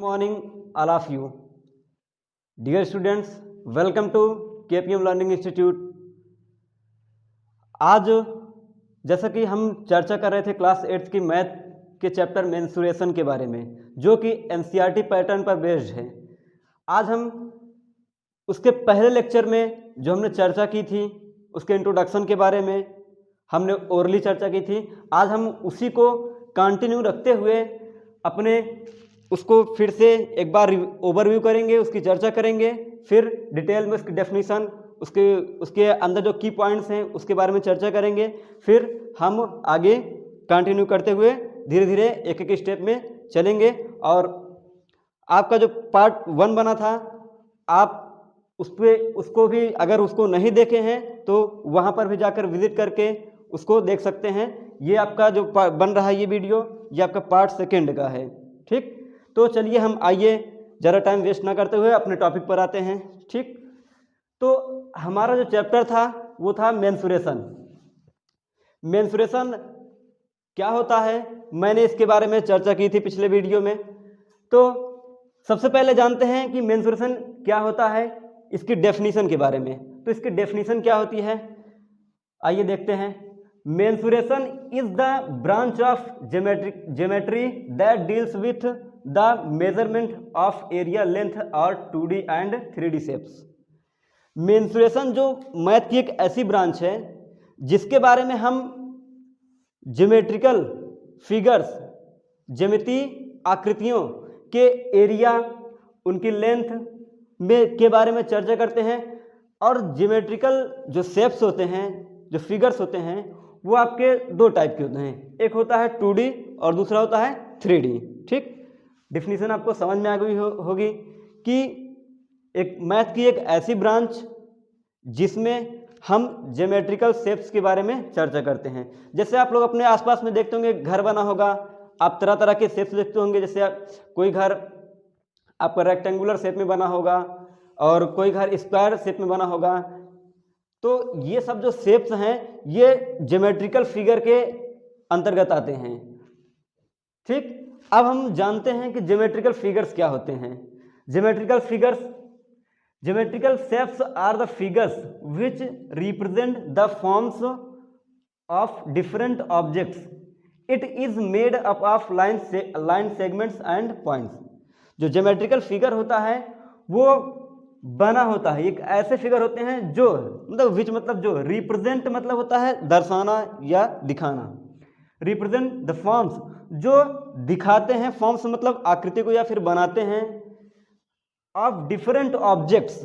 Morning, all of you. Dear students, welcome to KPM Learning Institute. आज जैसा कि हम चर्चा कर रहे थे क्लास 8 की मैथ के चैप्टर मेंसुरेशन के बारे में, जो कि एनसीईआरटी पैटर्न पर बेस्ड है। आज हम उसके पहले लेक्चर में जो हमने चर्चा की थी उसके इंट्रोडक्शन के बारे में हमने ओरली चर्चा की थी। आज हम उसी को कंटिन्यू रखते हुए अपने उसको फिर से एक बार ओवरव्यू करेंगे, उसकी चर्चा करेंगे, फिर डिटेल में उसकी डेफिनेशन, उसके अंदर जो की पॉइंट्स हैं उसके बारे में चर्चा करेंगे। फिर हम आगे कंटिन्यू करते हुए धीरे धीरे एक एक स्टेप में चलेंगे। और आपका जो पार्ट 1 बना था, आप उसको भी अगर उसको नहीं देखे हैं तो वहाँ पर भी जाकर विजिट करके उसको देख सकते हैं। ये आपका जो बन रहा है ये वीडियो, ये आपका पार्ट 2 का है। ठीक, तो चलिए हम आइए ज़रा टाइम वेस्ट ना करते हुए अपने टॉपिक पर आते हैं। ठीक, तो हमारा जो चैप्टर था वो था मेंसुरेशन। मेंसुरेशन क्या होता है, मैंने इसके बारे में चर्चा की थी पिछले वीडियो में। तो सबसे पहले जानते हैं कि मेंसुरेशन क्या होता है, इसकी डेफिनेशन के बारे में। तो इसकी डेफिनेशन क्या होती है, आइए देखते हैं। Mensuration is the branch of geometry that deals with the measurement of area, length और 2D and 3D shapes. Mensuration जो मैथ की एक ऐसी ब्रांच है जिसके बारे में हम ज्योमेट्रिकल फिगर्स, ज्यामितीय आकृतियों के एरिया, उनकी लेंथ में के बारे में चर्चा करते हैं। और ज्योमेट्रिकल जो शेप्स होते हैं, जो फिगर्स होते हैं, वो आपके 2 टाइप के होते हैं। एक होता है 2D और दूसरा होता है 3D। ठीक, डेफिनेशन आपको समझ में आ गई होगी कि एक मैथ की एक ऐसी ब्रांच जिसमें हम ज्योमेट्रिकल शेप्स के बारे में चर्चा करते हैं। जैसे आप लोग अपने आसपास में देखते होंगे, घर बना होगा, आप तरह तरह के शेप्स देखते होंगे। जैसे कोई घर आपका रेक्टेंगुलर शेप में बना होगा और कोई घर स्क्वायर शेप में बना होगा। तो ये सब जो शेप्स हैं ये ज्योमेट्रिकल फिगर के अंतर्गत आते हैं। ठीक, अब हम जानते हैं कि ज्योमेट्रिकल फिगर्स क्या होते हैं। Geometrical shapes are the figures which represent the forms of different objects. It is made up of line segments and points. जो ज्योमेट्रिकल फिगर होता है वो बना होता है, एक ऐसे फिगर होते हैं जो मतलब विच मतलब जो, रिप्रेजेंट मतलब होता है दर्शाना या दिखाना, रिप्रेजेंट द फॉर्म्स जो दिखाते हैं, फॉर्म्स मतलब आकृति को या फिर बनाते हैं, ऑफ डिफरेंट ऑब्जेक्ट्स,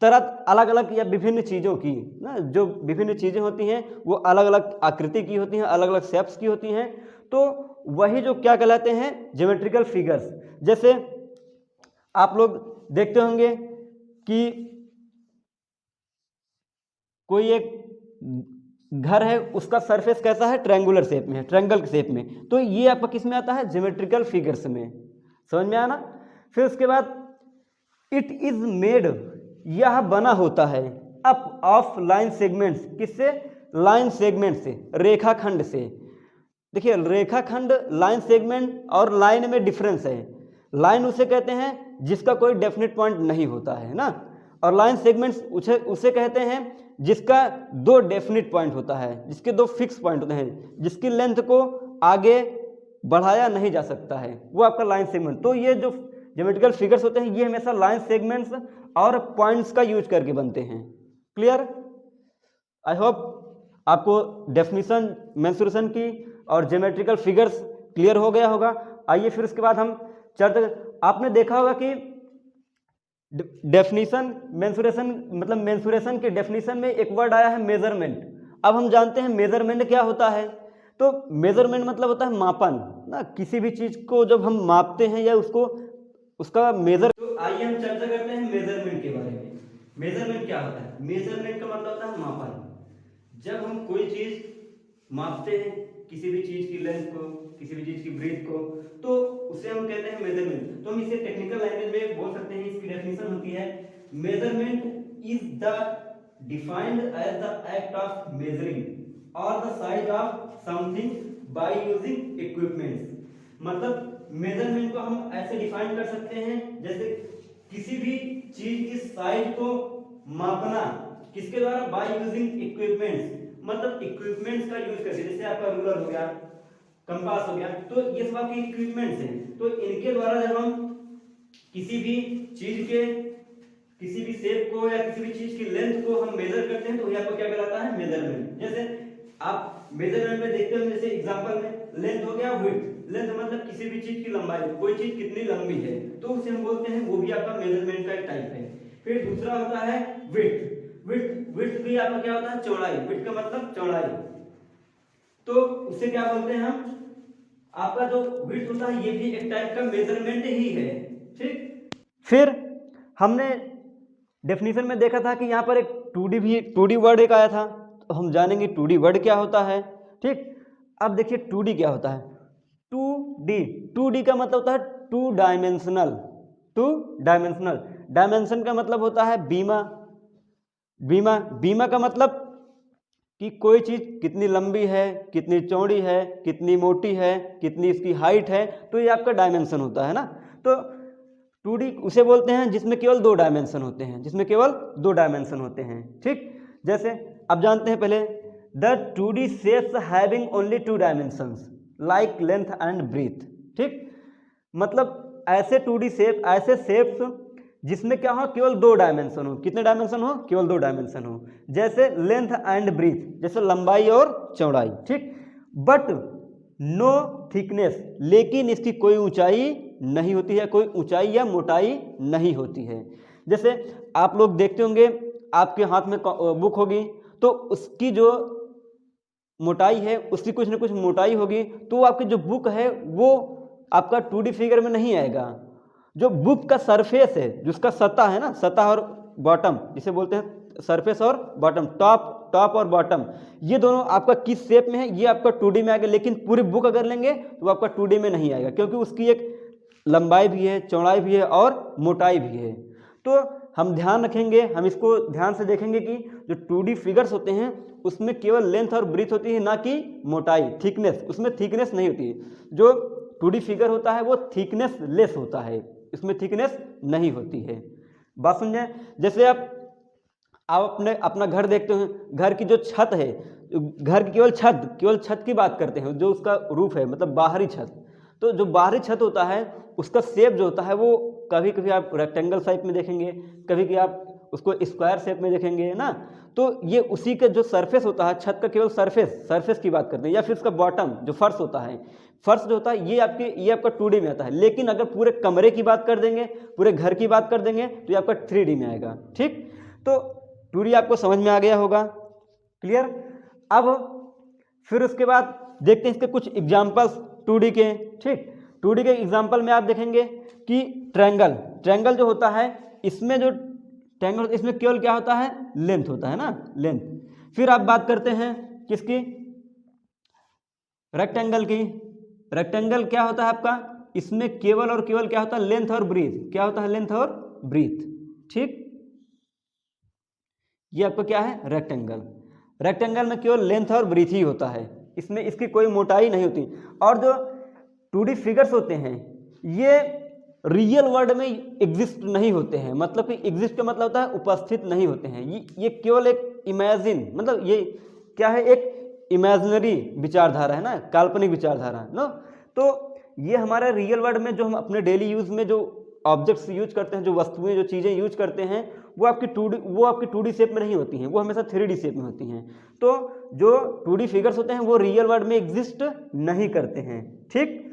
तरह अलग अलग या विभिन्न चीज़ों की ना, जो विभिन्न चीज़ें होती हैं वो अलग अलग आकृति की होती हैं, अलग अलग शेप्स की होती हैं। तो वही जो क्या कहलाते हैं, ज्योमेट्रिकल फिगर्स। जैसे आप लोग देखते होंगे कि कोई एक घर है, उसका सरफेस कैसा है, ट्रायंगुलर शेप में है, ट्रायंगल शेप में। तो ये आपका किस में आता है, ज्योमेट्रिकल फिगर्स में। समझ में आया ना। फिर उसके बाद इट इज मेड, यह बना होता है, अप ऑफ लाइन सेगमेंट्स, किससे, लाइन सेगमेंट से, रेखाखंड से। देखिए रेखाखंड, लाइन सेगमेंट और लाइन में डिफरेंस है। लाइन उसे कहते हैं जिसका कोई डेफिनेट पॉइंट नहीं होता है ना, और लाइन सेगमेंट्स उसे कहते हैं जिसका 2 डेफिनेट पॉइंट होता है, जिसके 2 फिक्स पॉइंट होते हैं, जिसकी लेंथ को आगे बढ़ाया नहीं जा सकता है, वो आपका लाइन सेगमेंट। तो ये जो ज्योमेट्रिकल फिगर्स होते हैं ये हमेशा लाइन सेगमेंट्स और पॉइंट्स का यूज करके बनते हैं। क्लियर? आई होप आपको डेफिनेशन मेंसुरेशन की और ज्योमेट्रिकल फिगर्स क्लियर हो गया होगा। आइए फिर उसके बाद हम चर्चा, आपने देखा होगा कि डेफिनेशन मेंसुरेशन मतलब मेंसुरेशन के डेफिनेशन में एक वर्ड आया है मेजरमेंट। अब हम जानते हैं मेजरमेंट क्या होता है। तो मेजरमेंट मतलब होता है मापन ना, किसी भी चीज को जब हम मापते हैं या उसका मेजर। तो आइए हम चर्चा करते हैं मेजरमेंट के बारे में। मेजरमेंट क्या होता है, मेजरमेंट का मतलब होता है मापन। जब हम कोई चीज मापते हैं, किसी भी चीज की लेंथ को, किसी भी चीज की ब्रीथ को, तो उसे हम कहते हैं मेजरमेंट। तो हम इसे टेक्निकल लैंग्वेज में बोल सकते हैं, इसकी डेफिनेशन होती है, measurement is the defined as the act of measuring और the size of something by using equipments. मतलब मेजरमेंट को हम ऐसे डिफाइन कर सकते हैं, जैसे किसी भी चीज की साइज को मापना किसके द्वारा, बाय यूजिंग इक्विपमेंट्स, मतलब इक्विपमेंट्स का यूज करके, जैसे आपका रूलर हो गया, कंपास हो गया, तो ये सब आपके इक्विपमेंट्स हैं। तो इनके द्वारा जब हम किसी भी चीज के किसी भी शेप को या किसी भी चीज की लेंथ को हम मेजर करते हैं, तो ये आपको क्या कहलाता है, मेजरमेंट। जैसे आप मेजरमेंट में देखते हो, जैसे एग्जांपल में लेंथ हो गया विड्थ, लेंथ मतलब किसी भी चीज की लंबाई, कोई चीज कितनी लंबी है, तो उसे हम बोलते हैं, वो भी आपका मेजरमेंट का एक टाइप है। फिर दूसरा होता है विड्थ, विड्थ भी आपका क्या होता है, चौड़ाई, विड्थ का मतलब चौड़ाई, तो उसे क्या बोलते हैं हम, आपका जो विड्थ होता है ये भी एक टाइप का मेजरमेंट ही है, ठीक। फिर हमने डेफिनेशन में देखा था कि यहाँ पर एक 2D वर्ड एक आया था, तो हम जानेंगे 2D वर्ड क्या होता है, ठीक। अब देखिए 2D क्या होता है, 2D का मतलब होता है टू डायमेंशनल, डायमेंशन का मतलब होता है बीमा का मतलब कि कोई चीज कितनी लंबी है, कितनी चौड़ी है, कितनी मोटी है, कितनी इसकी हाइट है, तो ये आपका डायमेंशन होता है ना। तो 2D उसे बोलते हैं जिसमें केवल 2 डायमेंशन होते हैं, ठीक। जैसे अब जानते हैं पहले, the 2D shapes having only 2 dimensions like length and breadth, ठीक। मतलब ऐसे 2D शेप, ऐसे शेप्स जिसमें क्या हो, केवल 2 डायमेंशन हो। कितने डायमेंशन हो, केवल 2 डायमेंशन हो, जैसे लेंथ एंड ब्रीथ, जैसे लंबाई और चौड़ाई, ठीक। बट नो थिकनेस, लेकिन इसकी कोई ऊंचाई नहीं होती है, कोई ऊंचाई या मोटाई नहीं होती है। जैसे आप लोग देखते होंगे, आपके हाथ में बुक होगी, तो उसकी जो मोटाई है, उसकी कुछ ना कुछ मोटाई होगी, तो आपकी जो बुक है वो आपका 2D फिगर में नहीं आएगा। जो बुक का सरफेस है, जिसका सतह है ना, सतह और बॉटम जिसे बोलते हैं, सरफेस और बॉटम, टॉप और बॉटम, ये दोनों आपका किस शेप में है, ये आपका 2D में आएगा। लेकिन पूरी बुक अगर लेंगे तो आपका 2D में नहीं आएगा, क्योंकि उसकी एक लंबाई भी है, चौड़ाई भी है और मोटाई भी है। तो हम ध्यान रखेंगे, हम इसको ध्यान से देखेंगे कि जो 2D फिगर्स होते हैं उसमें केवल लेंथ और ब्रीथ होती है, ना कि मोटाई, थिकनेस, उसमें थिकनेस नहीं होती है। जो 2D फिगर होता है वो थिकनेस लेस होता है, इसमें थिकनेस नहीं होती है। बात समझे। जैसे आप अपना घर देखते हैं, घर की जो छत है, घर की केवल छत की बात करते हैं, जो उसका रूफ है, मतलब बाहरी छत। तो जो बाहरी छत होता है उसका शेप जो होता है वो कभी कभी आप रेक्टेंगल शेप में देखेंगे, कभी कभी आप उसको स्क्वायर शेप में देखेंगे ना। तो ये उसी का जो सरफेस होता है, छत का केवल सरफेस की बात करते हैं, या फिर उसका बॉटम जो फर्श होता है, फर्श जो होता है ये आपका 2D में आता है। लेकिन अगर पूरे कमरे की बात कर देंगे, पूरे घर की बात कर देंगे, तो ये आपका 3D में आएगा, ठीक। तो 2D आपको समझ में आ गया होगा, क्लियर। अब फिर उसके बाद देखते हैं इसके कुछ एग्जाम्पल्स 2D के, ठीक। 2D के एग्जाम्पल में आप देखेंगे कि ट्रायंगल जो होता है, इसमें जो ट्रायंगल, इसमें केवल क्या होता है, लेंथ होता है ना, लेंथ। फिर आप बात करते हैं किसकी, रेक्टेंगल की। रेक्टेंगल क्या होता है आपका, इसमें केवल और केवल क्या होता है, लेंथ और ब्रीथ, क्या होता है, लेंथ और ब्रीथ, ठीक। ये आपका क्या है, रेक्टेंगल में केवल लेंथ और ब्रीथ ही होता है, इसमें इसकी कोई मोटाई नहीं होती। और जो 2D फिगर्स होते हैं ये रियल वर्ल्ड में एग्जिस्ट नहीं होते हैं, मतलब कि एग्जिस्ट का मतलब होता है उपस्थित नहीं होते हैं। ये केवल एक इमेजिन, मतलब ये क्या है, एक इमेजिनरी विचारधारा है ना, काल्पनिक विचारधारा नो। तो ये हमारे रियल वर्ल्ड में जो हम अपने डेली यूज में जो ऑब्जेक्ट्स यूज करते हैं, जो वस्तुएं, जो चीज़ें यूज करते हैं, वो आपकी 2D शेप में नहीं होती हैं, वो हमेशा 3D शेप में होती हैं। तो जो 2D फिगर्स होते हैं वो रियल वर्ल्ड में एग्जिस्ट नहीं करते हैं, ठीक।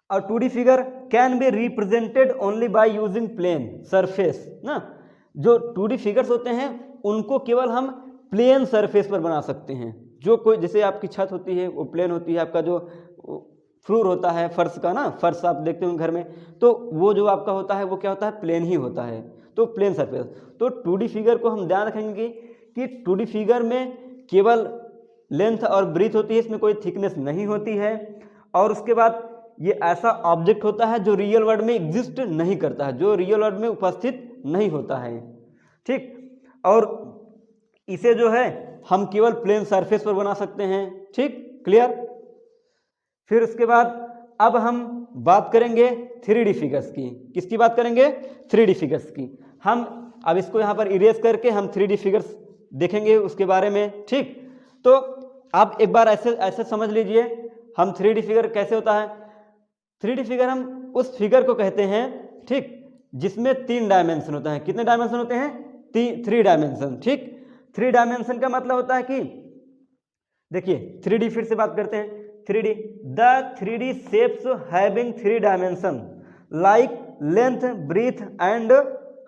और 2D figure can be represented only by using plane surface ना। जो 2D फिगर्स होते हैं उनको केवल हम प्लेन सरफेस पर बना सकते हैं। जो कोई, जैसे आपकी छत होती है वो प्लेन होती है, आपका जो फ्लोर होता है फर्श का ना, फर्श आप देखते हो घर में, तो वो जो आपका होता है वो क्या होता है, प्लेन ही होता है, तो प्लेन सरफेस। तो 2D फिगर को हम ध्यान रखेंगे कि 2D फिगर में केवल लेंथ और ब्रीथ होती है, इसमें कोई थिकनेस नहीं होती है। और उसके बाद ये ऐसा ऑब्जेक्ट होता है जो रियल वर्ल्ड में एग्जिस्ट नहीं करता है, जो रियल वर्ल्ड में उपस्थित नहीं होता है, ठीक। और इसे जो है हम केवल प्लेन सरफेस पर बना सकते हैं, ठीक, क्लियर। फिर उसके बाद अब हम बात करेंगे 3D फिगर्स की। किसकी बात करेंगे? 3D फिगर्स की। हम अब इसको यहाँ पर इरेज करके हम 3D फिगर्स देखेंगे उसके बारे में। ठीक, तो आप एक बार ऐसे ऐसे समझ लीजिए हम 3D फिगर कैसे होता है। 3D फिगर हम उस फिगर को कहते हैं, ठीक, जिसमें 3 डायमेंशन होता है। कितने डायमेंशन होते हैं? 3 डायमेंशन। ठीक, 3 डायमेंशन का मतलब होता है कि देखिए 3D फिर से बात करते हैं। 3D, the 3D shapes having 3 dimension like length, breadth and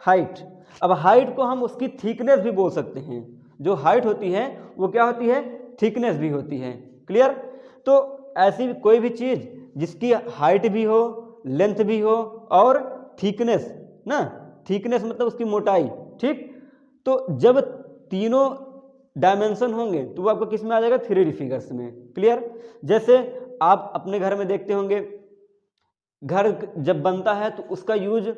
height. अब हाइट को हम उसकी थिकनेस भी बोल सकते हैं। जो हाइट होती है वो क्या होती है? थिकनेस भी होती है। क्लियर? तो ऐसी कोई भी चीज़ जिसकी हाइट भी हो, लेंथ भी हो और थिकनेस, ना, थिकनेस मतलब उसकी मोटाई। ठीक, तो जब तीनों डायमेंशन होंगे तो वो आपको किस में आ जाएगा? 3D फिगर्स में। क्लियर? जैसे आप अपने घर में देखते होंगे, घर जब बनता है तो उसका यूज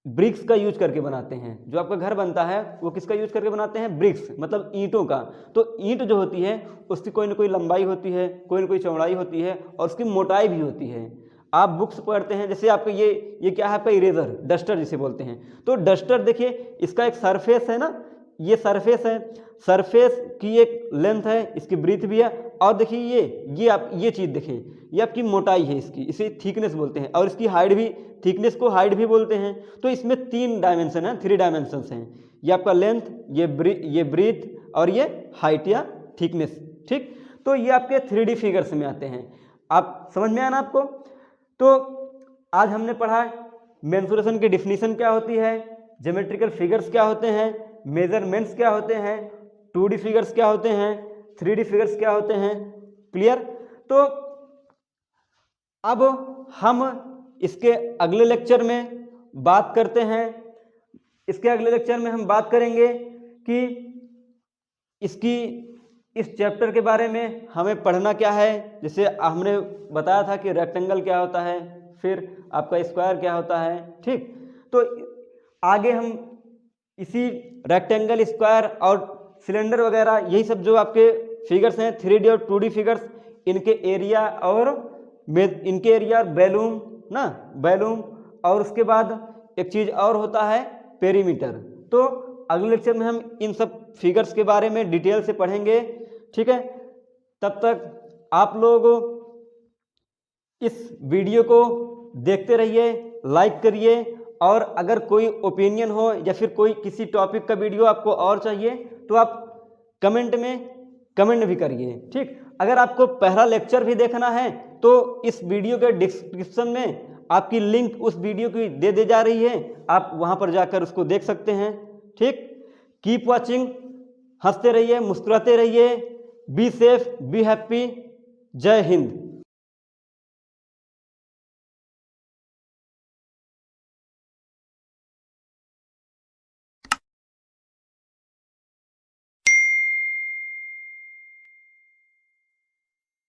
ब्रिक्स का यूज करके बनाते हैं। जो आपका घर बनता है वो किसका यूज करके बनाते हैं? ब्रिक्स, मतलब ईंटों का। तो ईंट जो होती है उसकी कोई ना कोई लंबाई होती है, कोई ना कोई चौड़ाई होती है और उसकी मोटाई भी होती है। आप बुक्स पढ़ते हैं, जैसे आपका ये क्या है? आपका इरेजर, डस्टर जिसे बोलते हैं। तो डस्टर देखिए, इसका एक सरफेस है ना, ये सरफेस है, सरफेस की एक लेंथ है, इसकी ब्रीथ भी है, और देखिए ये आप ये चीज़ देखें, ये आपकी मोटाई है इसकी, इसे थिकनेस बोलते हैं, और इसकी हाइट भी, थिकनेस को हाइट भी बोलते हैं। तो इसमें 3 डायमेंशन है, 3 डायमेंशंस हैं। ये आपका लेंथ, ये ब्रीथ और ये हाइट या थिकनेस। ठीक, तो ये आपके 3D फिगर्स में आते हैं। आप समझ में आया ना आपको? तो आज हमने पढ़ा मेंसुरेशन की डिफिनीशन क्या होती है, ज्योमेट्रिकल फिगर्स क्या होते हैं, मेजरमेंट्स क्या होते हैं, 2D फिगर्स क्या होते हैं, 3D फिगर्स क्या होते हैं। क्लियर? तो अब हम इसके अगले लेक्चर में बात करते हैं। इसके अगले लेक्चर में हम बात करेंगे कि इस चैप्टर के बारे में हमें पढ़ना क्या है। जैसे हमने बताया था कि रेक्टेंगल क्या होता है, फिर आपका स्क्वायर क्या होता है। ठीक, तो आगे हम इसी रेक्टेंगल, स्क्वायर और सिलेंडर वगैरह, यही सब जो आपके फिगर्स हैं 3D और 2D फिगर्स, इनके एरिया और वैल्यूम ना, वैल्यूम, और उसके बाद एक चीज़ और होता है पेरीमीटर। तो अगले लेक्चर में हम इन सब फिगर्स के बारे में डिटेल से पढ़ेंगे। ठीक है, तब तक आप लोग इस वीडियो को देखते रहिए, लाइक करिए, और अगर कोई ओपिनियन हो या फिर कोई किसी टॉपिक का वीडियो आपको और चाहिए तो आप कमेंट में कमेंट भी करिए। ठीक, अगर आपको पहला लेक्चर भी देखना है तो इस वीडियो के डिस्क्रिप्शन में आपकी लिंक उस वीडियो की दे दी जा रही है, आप वहां पर जाकर उसको देख सकते हैं। ठीक, कीप वॉचिंग, हंसते रहिए, मुस्कुराते रहिए, बी सेफ, बी हैप्पी। जय हिंद।